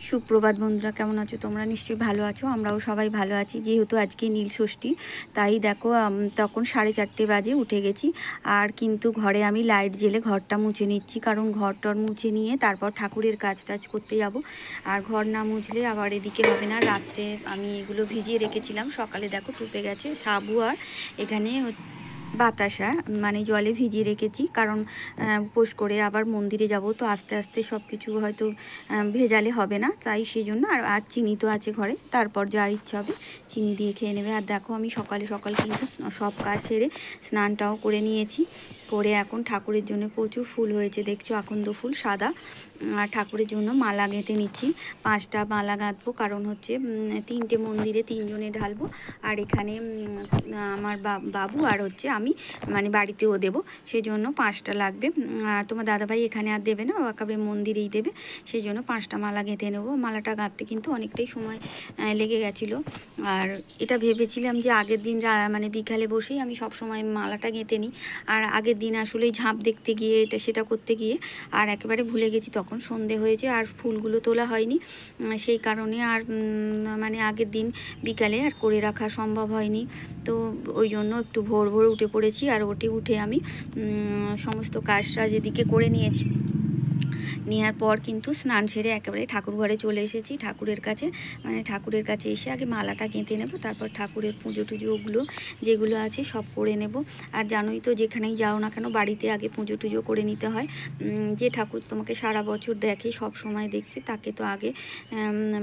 সুপ্রভাত বন্ধুরা, কেমন আছো তোমরা? নিশ্চয়ই ভালো আছো, আমরাও সবাই ভালো আছি। যেহেতু আজকে নীল ষষ্ঠী, তাই দেখো তখন 4:30 বাজে উঠে গেছি। আর কিন্তু ঘরে আমি লাইট জ্বেলে ঘরটা মুছে নিচ্ছি, কারণ ঘরটর মুছে নিয়ে তারপর ঠাকুরের কাজ টাজ করতে যাব। আর ঘর না মুছলে আবার এদিকে হবে না। রাত্রে আমি এগুলো ভিজিয়ে রেখেছিলাম, সকালে দেখো টুপে গেছে। সাবু আর এখানে বাতাসা মানে জলে ভিজিয়ে রেখেছি, কারণ উপোস করে আবার মন্দিরে যাব, তো আস্তে আস্তে সব কিছু হয়তো ভেজালে হবে না, তাই সেই জন্য। আর চিনি তো আছে ঘরে, তারপর যার ইচ্ছা হবে চিনি দিয়ে খেয়ে নেবে। আর দেখো আমি সকালে সকাল কিন্তু সব কাজ সেরে স্নানটাও করে নিয়েছি। করে এখন ঠাকুরের জন্য প্রচুর ফুল হয়েছে, দেখছো আকন্দ ফুল সাদা। আর ঠাকুরের জন্য মালা গেঁথে নিচ্ছি। 5টা মালা গাঁথবো, কারণ হচ্ছে 3টে মন্দিরে 3জনে ঢালবো। আর এখানে আমার বাবু আর হচ্ছে আমি মানে বাড়িতেও দেবো, সেই জন্য 5টা লাগবে। আর তোমার দাদাভাই এখানে আর দেবে না, ও একেবারে মন্দিরেই দেবে, সেই জন্য 5টা মালা গেঁথে নেবো। মালাটা গাঁথতে কিন্তু অনেকটাই সময় লেগে গেছিলো। আর এটা ভেবেছিলাম যে আগের দিন মানে বিকালে বসেই আমি সব সময় মালাটা গেঁথে নিই। আর আগের দিন আসলে ঝাঁপ দেখতে গিয়ে এটা সেটা করতে গিয়ে আর একেবারে ভুলে গেছি, তখন সন্ধে হয়েছে আর ফুলগুলো তোলা হয়নি। সেই কারণে আর মানে আগের দিন বিকালে আর করে রাখা সম্ভব হয়নি। তো ওই জন্য একটু ভোর ভোর উঠে পড়েছি। আর উঠে আমি সমস্ত কাজটা যেদিকে করে নিয়েছি। নেওয়ার পর কিন্তু স্নান সেরে একেবারে ঠাকুর ঘরে চলে এসেছি। ঠাকুরের কাছে এসে আগে মালাটা গেঁথে নেব, তারপর ঠাকুরের পুজো টুজোগুলো যেগুলো আছে সব করে নেব। আর জানোই তো, যেখানেই যাও না কেন বাড়িতে আগে পুজো টুজো করে নিতে হয়। যে ঠাকুর তোমাকে সারা বছর দেখে, সব সময় দেখছে, তাকে তো আগে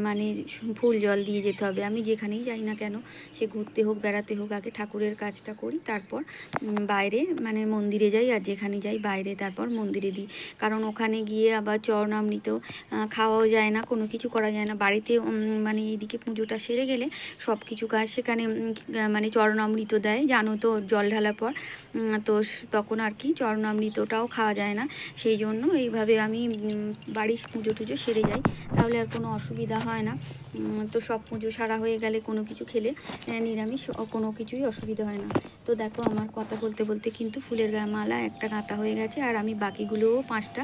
মানে ফুল জল দিয়ে যেতে হবে। আমি যেখানেই যাই না কেন, সে ঘুরতে হোক বেড়াতে হোক, আগে ঠাকুরের কাজটা করি, তারপর বাইরে মানে মন্দিরে যাই। আর যেখানে যাই বাইরে তারপর মন্দিরে দিই, কারণ ওখানে গিয়ে আবার চরণামৃত খাওয়াও যায় না, কোনো কিছু করা যায় না। বাড়িতে মানে এইদিকে পুজোটা সেরে গেলে সব কিছু কাজ সেখানে মানে চরণামৃত দেয়, জানো তো, জল ঢালার পর। তো তখন আর কি চরণামৃতটাও খাওয়া যায় না, সেই জন্য এইভাবে আমি বাড়ির পুজো টুজো সেরে যাই, তাহলে আর কোনো অসুবিধা হয় না। তো সব পুজো সারা হয়ে গেলে কোনো কিছু খেলে নিরামিষ কোনো কিছুই অসুবিধা হয় না। তো দেখো আমার কথা বলতে বলতে কিন্তু ফুলের মালা একটা গাঁথা হয়ে গেছে, আর আমি বাকিগুলোও 5টা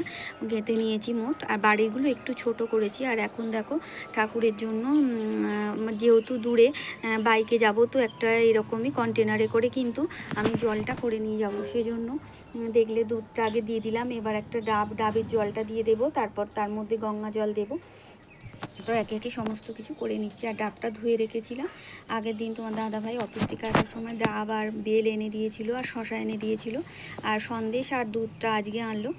গেঁথে নিয়েছি মোট। আর বাড়িগুলো একটু ছোট করেছি। আর এখন দেখো ঠাকুরের জন্য যেহেতু দূরে বাইকে যাব, তো একটা এরকমই কন্টেনারে করে কিন্তু আমি জলটা করে নিয়ে যাব, সেজন্য দেখলে দুধটা আগে দিয়ে দিলাম। এবার একটা ডাবের জলটা দিয়ে দেবো, তারপর তার মধ্যে গঙ্গা জল দেবো। তো একে একে সমস্ত কিছু করে নিচ্ছি। আর ডাবটা ধুয়ে রেখেছিলাম আগের দিন, তোমার দাদাভাই অফিস থেকে আসার সময় ডাব আর বেল এনে দিয়েছিল, আর শশা এনে দিয়েছিল, আর সন্দেশ আর দুধটা আজকে আনলো।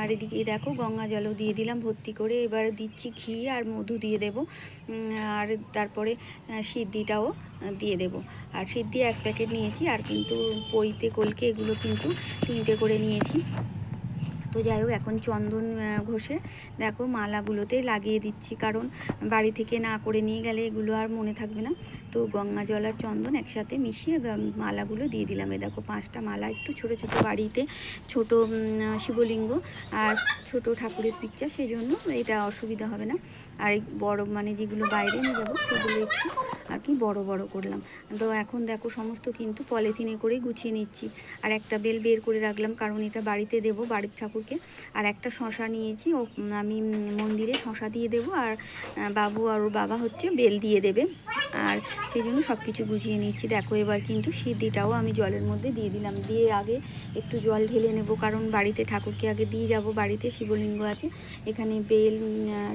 আর এদিকে দেখো গঙ্গা জলও দিয়ে দিলাম ভর্তি করে। এবার দিচ্ছি ঘি আর মধু দিয়ে দেব, আর তারপরে সিদ্ধিটাও দিয়ে দেব। আর সিদ্ধি 1 প্যাকেট নিয়েছি, আর কিন্তু পইতে কলকে এগুলো কিন্তু 3টে করে নিয়েছি। তো যাই হোক, এখন চন্দন ঘষে দেখো মালাগুলোতে লাগিয়ে দিচ্ছি, কারণ বাড়ি থেকে না করে নিয়ে গেলে এগুলো আর মনে থাকবে না। তো গঙ্গা জল আর চন্দন একসাথে মিশিয়ে মালাগুলো দিয়ে দিলাম। এ দেখো 5টা মালা, একটু ছোট ছোট, বাড়িতে ছোট শিবলিঙ্গ আর ছোট ঠাকুরের পিকচার, সেই জন্য এটা অসুবিধা হবে না। আর এই বড় মানে যেগুলো বাইরে নিয়ে যাবো সেগুলো একটু আর কি বড় বড় করলাম। তো এখন দেখো সমস্ত কিন্তু পলিথিনে করেই গুছিয়ে নিচ্ছি। আর একটা বেল বের করে রাখলাম, কারণ এটা বাড়িতে দেবো, বাড়ির ঠাকুরকে। আর একটা শশা নিয়েছি, ও আমি মন্দিরে শশা দিয়ে দেবো, আর বাবু আর ওর বাবা হচ্ছে বেল দিয়ে দেবে। আর সেই জন্য সব কিছু গুছিয়ে নিচ্ছি। দেখো এবার কিন্তু সিদ্ধিটাও আমি জলের মধ্যে দিয়ে দিলাম, দিয়ে আগে একটু জল ঢেলে নেব, কারণ বাড়িতে ঠাকুরকে আগে দিয়ে যাব। বাড়িতে শিবলিঙ্গ আছে, এখানে বেল,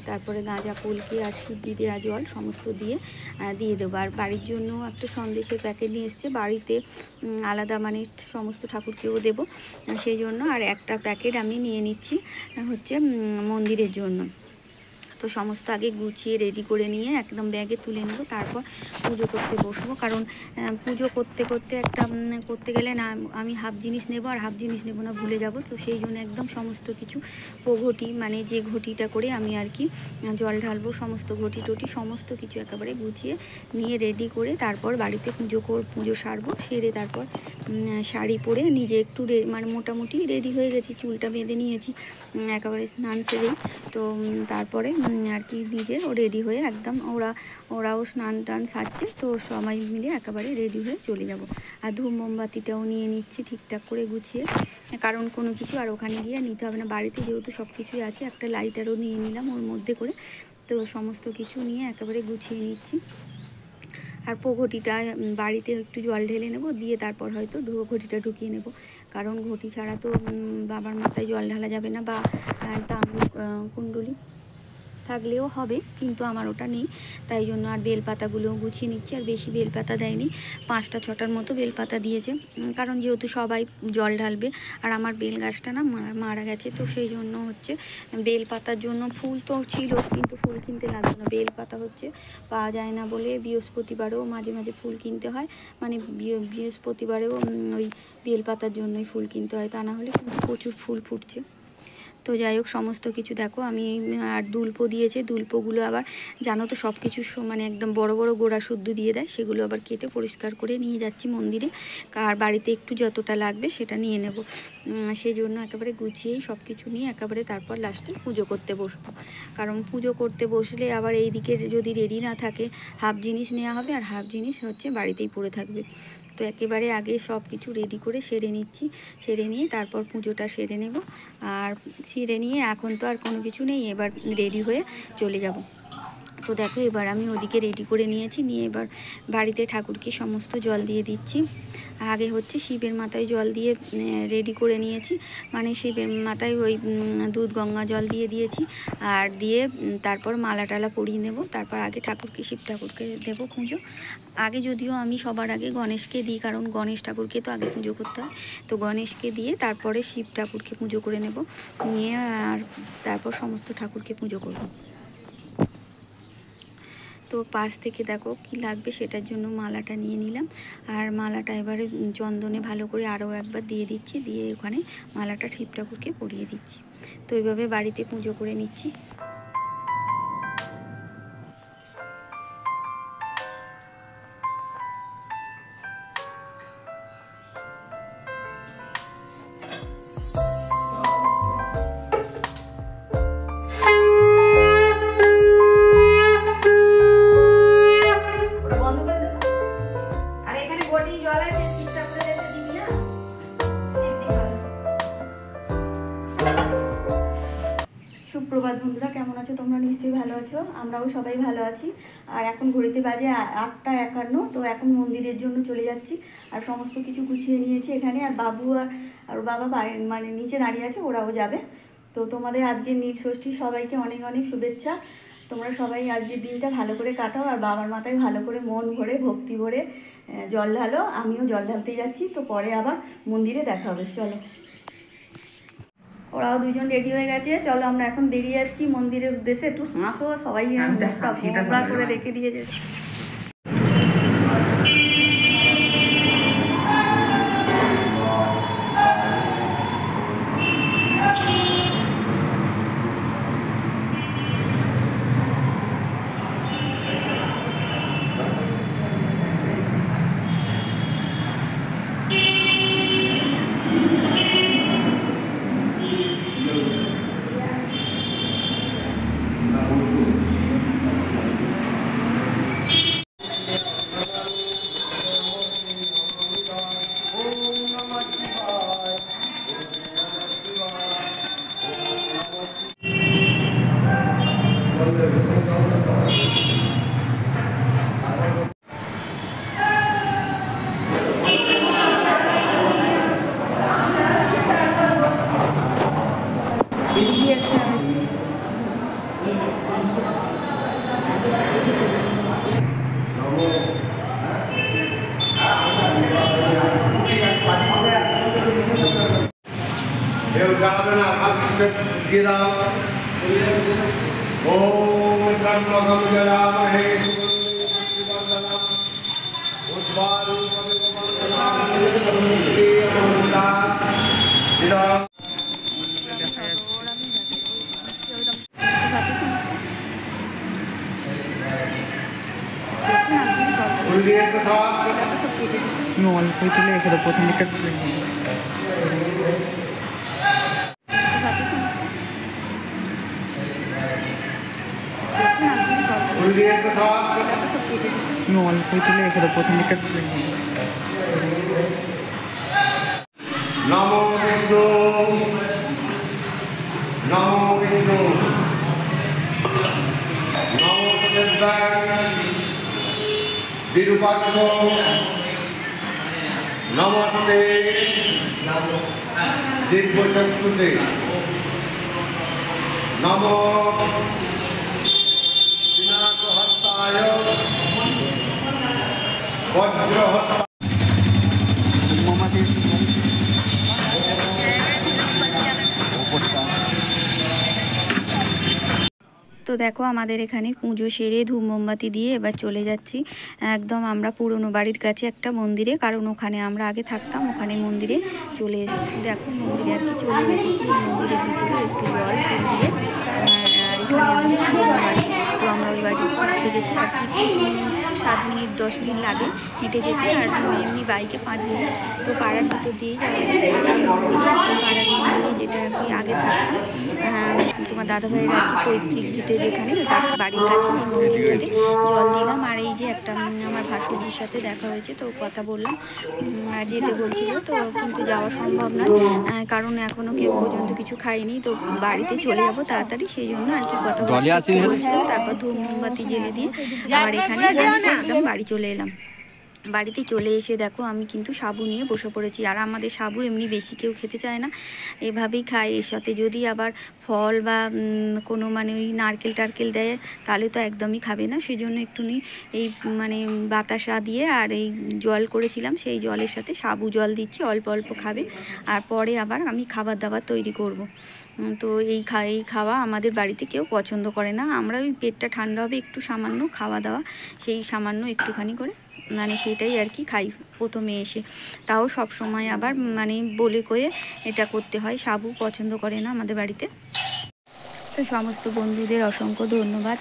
তারপরে গাঁজা, কলকি আর সিদ্ধি দেওয়া জল সমস্ত দিয়ে দেবো। আর বাড়ির জন্য একটা সন্দেশের প্যাকেট নিয়ে এসছে, বাড়িতে আলাদা মানে সমস্ত ঠাকুরকেও দেবো, সেই জন্য। আর একটা প্যাকেট আমি নিয়ে নিচ্ছি হচ্ছে মন্দিরের জন্য। তো সমস্ত আগে গুছিয়ে রেডি করে নিয়ে একদম ব্যাগে তুলে নেব, তারপর পুজো করতে বসবো। কারণ পুজো করতে করতে একটা করতে গেলে না, আমি হাফ জিনিস নেব আর হাফ জিনিস নেব না, ভুলে যাব। তো সেই জন্য একদম সমস্ত কিছু ঘটি মানে যে ঘটিটা করে আমি আর কি জল ঢালবো, সমস্ত ঘটি টটি সমস্ত কিছু একেবারে গুছিয়ে নিয়ে রেডি করে তারপর বাড়িতে পুজো সারবো। সেরে তারপর শাড়ি পরে নিজে একটু মানে মোটামুটি রেডি হয়ে গেছি, চুলটা বেঁধে নিয়েছি একেবারে স্নান সেরেই। তো তারপরে আর কি নিজেও রেডি হয়ে একদম ওরাও স্নান টান সারছে, তো সবাই মিলে একেবারে রেডি হয়ে চলে যাব। আর ধূপ মোমবাতিটাও নিয়ে নিচ্ছি ঠিকঠাক করে গুছিয়ে, কারণ কোনো কিছু আর ওখানে গিয়ে নিতে হবে না, বাড়িতে যেহেতু সব কিছুই আছে। একটা লাইটারও নিয়ে নিলাম ওর মধ্যে করে, তো সমস্ত কিছু নিয়ে একেবারে গুছিয়ে নিচ্ছি। আর ঘটিটা বাড়িতে একটু জল ঢেলে নেব, দিয়ে তারপর হয়তো ঘটিটা ঢুকিয়ে নেব, কারণ ঘটি ছাড়া তো বাবার মাথায় জল ঢালা যাবে না, বা তাম্বুর কুণ্ডলি থাকলেও হবে, কিন্তু আমার ওটা নেই, তাই জন্য আর বেলপাতাগুলোও গুছিয়ে নিচ্ছি। আর বেশি বেলপাতা দেয়নি, 5টা 6টার মতো বেলপাতা দিয়েছে, কারণ যেহেতু সবাই জল ঢালবে। আর আমার বেল গাছটা না মারা গেছে, তো সেই জন্য হচ্ছে বেলপাতার জন্য ফুল তো ছিল, কিন্তু ফুল কিনতে লাগবে না, বেলপাতা হচ্ছে পাওয়া যায় না বলে বৃহস্পতিবারেও মাঝে মাঝে ফুল কিনতে হয়, মানে বৃহস্পতিবারেও ওই বেলপাতার জন্যই ফুল কিনতে হয়, তা না হলে কিন্তু প্রচুর ফুল ফুটছে। তো যাই হোক, সমস্ত কিছু দেখো আমি, আর দুল্প দিয়েছে, দুল্পগুলো আবার জানো তো সব কিছু মানে একদম বড় বড় গোড়া শুদ্ধ দিয়ে দেয়, সেগুলো আবার কেটে পরিষ্কার করে নিয়ে যাচ্ছি মন্দিরে, আর বাড়িতে একটু যতটা লাগবে সেটা নিয়ে নেব। সেই জন্য একেবারে গুছিয়েই সব কিছু নিয়ে একেবারে তারপর লাস্টে পুজো করতে বসবো, কারণ পুজো করতে বসলে আবার এই দিকে যদি রেডি না থাকে, হাফ জিনিস নেওয়া হবে আর হাফ জিনিস হচ্ছে বাড়িতেই পড়ে থাকবে। তো একেবারে আগে সব কিছু রেডি করে সেরে নিচ্ছি, সেরে নিয়ে তারপর পুজোটা সেরে নেব। আর সেরে নিয়ে এখন তো আর কোনো কিছু নেই, এবার রেডি হয়ে চলে যাব। তো দেখো এবার আমি ওদিকে রেডি করে নিয়েছি, নিয়ে এবার বাড়িতে ঠাকুরকে সমস্ত জল দিয়ে দিচ্ছি। আগে হচ্ছে শিবের মাথায় জল দিয়ে রেডি করে নিয়েছি, মানে শিবের মাথায় ওই দুধ গঙ্গা জল দিয়ে দিয়েছি, আর দিয়ে তারপর মালা টালা পরিয়ে নেব, তারপর আগে ঠাকুরকে, শিব ঠাকুরকে দেবো পুজো। আগে যদিও আমি সবার আগে গণেশকে দিই, কারণ গণেশ ঠাকুরকে তো আগে পুজো করতে হয়, তো গণেশকে দিয়ে তারপরে শিব ঠাকুরকে পুজো করে নেব, নিয়ে আর তারপর সমস্ত ঠাকুরকে পুজো করব। তো পাশ থেকে দেখো কি লাগবে সেটার জন্য মালাটা নিয়ে নিলাম, আর মালাটা এবারে চন্দনে ভালো করে আরও একবার দিয়ে দিচ্ছি, দিয়ে ওখানে মালাটা শিব ঠাকুরকে পরিয়ে দিচ্ছি। তো এইভাবে বাড়িতে পুজো করে নিচ্ছি। সুপ্রভাত বন্ধুরা, কেমন আছো তোমরা? নিশ্চয়ই ভালো আছো, আমরাও সবাই ভালো আছি। আর এখন ঘড়িতে বাজে 8টা 51, তো এখন মন্দিরের জন্য চলে যাচ্ছি, আর সমস্ত কিছু গুছিয়ে নিয়েছি এখানে। আর বাবু আর বাবা মানে নিচে দাঁড়িয়ে আছে, ওরাও যাবে। তো তোমাদের আজকে নীল ষষ্ঠী, সবাইকে অনেক অনেক শুভেচ্ছা। তোমরা সবাই আজকের দিনটা ভালো করে কাটাও, আর বাবার মাথায় ভালো করে মন ভরে ভক্তি ভরে জল ঢালো। আমিও জল ঢালতে যাচ্ছি, তো পরে আবার মন্দিরে দেখা হবে, চলো। ওরাও দুজন রেডি হয়ে গেছে, চলো আমরা এখন বেরিয়ে যাচ্ছি মন্দিরের উদ্দেশ্যে। একটু হাসো সবাই, মুখটা করে রেখে দিয়েছে। অল্পই তুলে রেখে দেবো, প্রথম দিকটা অল্পই তুলে রেখে দেবো, প্রথম দিকটা নমো বিষ্ণু নমো বিষ্ণু विरूपाक्ष नमस्ते दिव्यचक्षुषे नमो पिनाकहस्ताय वज्रहस्ताय। তো দেখো আমাদের এখানে পুজো সেরে ধূপ মোমবাতি দিয়ে এবার চলে যাচ্ছি একদম আমরা পুরনো বাড়ির কাছে একটা মন্দিরে, কারণ ওখানে আমরা আগে থাকতাম, ওখানে মন্দিরে চলে এসেছি। দেখো মন্দিরে আর কি চলে এসেছি, মন্দিরের ভিতরে একটু জল ফুল দিয়ে আর এখানে আমাদের পুরনো বাড়ি। তো আমরা ওই বাড়ি উঠে গেছি আর কি 7 মিনিট 10 মিনিট লাগে হেঁটে যেতে, আর এমনি বাইকে 5 মিনিট। তো পাড়ার ভিতর দিয়েই যাওয়া যায় সেই মন্দিরে, একদম পাড়ার মন্দিরে যেটা আর কি আগে থাকতাম তোমার দাদাভাইয়ের আর কি পৈতৃক ভিটে যেখানে তার বাড়ির কাছে এই মন্দিরটাতে জল দিলাম। আর এই যে একটা আমার ভাসুরজির সাথে দেখা হয়েছে, তো কথা বললাম, যেতে বলছিল, তো কিন্তু যাওয়া সম্ভব নয় কারণ এখনও কেউ পর্যন্ত কিছু খাইনি, তো বাড়িতে চলে যাবো তাড়াতাড়ি, সেই জন্য আর কি কথা বলছিলাম। তারপর ধূপ মোমবাতি জেলে দিয়ে আবার এখানে একদম বাড়ি চলে এলাম। বাড়িতে চলে এসে দেখো আমি কিন্তু সাবু নিয়ে বসে পড়েছি। আর আমাদের সাবু এমনি বেশি কেউ খেতে চায় না, এভাবেই খায়। এর সাথে যদি আবার ফল বা কোনো মানে ওই নারকেল টারকেল দেয় তাহলে তো একদমই খাবে না, সেজন্য একটুনি এই মানে বাতাসা দিয়ে আর এই জল করেছিলাম, সেই জলের সাথে সাবু জল দিচ্ছি, অল্প অল্প খাবে। আর পরে আবার আমি খাবার দাবার তৈরি করব। তো এই খাওয়া আমাদের বাড়িতে কেউ পছন্দ করে না, আমরা ওই পেটটা ঠান্ডা হবে একটু সামান্য খাওয়া দাওয়া, সেই সামান্য একটুখানি করে মানে সেটাই আর কি খাই প্রথমে এসে। তাও সব সময় আবার মানে বলে কয়ে এটা করতে হয়, সাবু পছন্দ করে না আমাদের বাড়িতে। তো সমস্ত বন্ধুদের অসংখ্য ধন্যবাদ।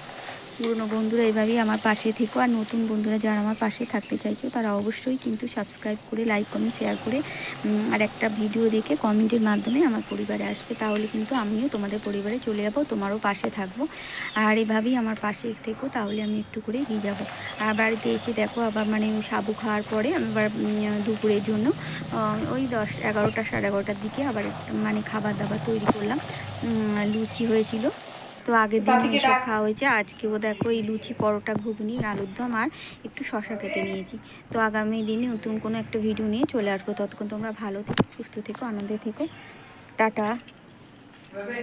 পুরনো বন্ধুরা এভাবেই আমার পাশে থেকো, আর নতুন বন্ধুরা যারা আমার পাশে থাকতে চাইছো তারা অবশ্যই কিন্তু সাবস্ক্রাইব করে লাইক কমেন্ট শেয়ার করে আর একটা ভিডিও দেখে কমেন্টের মাধ্যমে আমার পরিবারে আসবে, তাহলে কিন্তু আমিও তোমাদের পরিবারে চলে যাবো, তোমারও পাশে থাকবো। আর এভাবেই আমার পাশে থেকো, তাহলে আমি একটু করে এগিয়ে যাবো। আর বাড়িতে এসে দেখো আবার মানে সাবু খাওয়ার পরে আমি আবার দুপুরের জন্য ওই 10-11টা 11:30টার দিকে আবার মানে খাবার দাবার তৈরি করলাম। লুচি হয়েছিল, তো আগের দিন এসব খাওয়া হয়েছে, আজকেও দেখো এই লুচি পরোটা ঘুগনি আলুর দম আর একটু শশা কেটে নিয়েছি। তো আগামী দিনে নতুন কোনো একটা ভিডিও নিয়ে চলে আসবো, ততক্ষণ তোমরা ভালো থেকো, সুস্থ থেকো, আনন্দে থেকো, টাটা।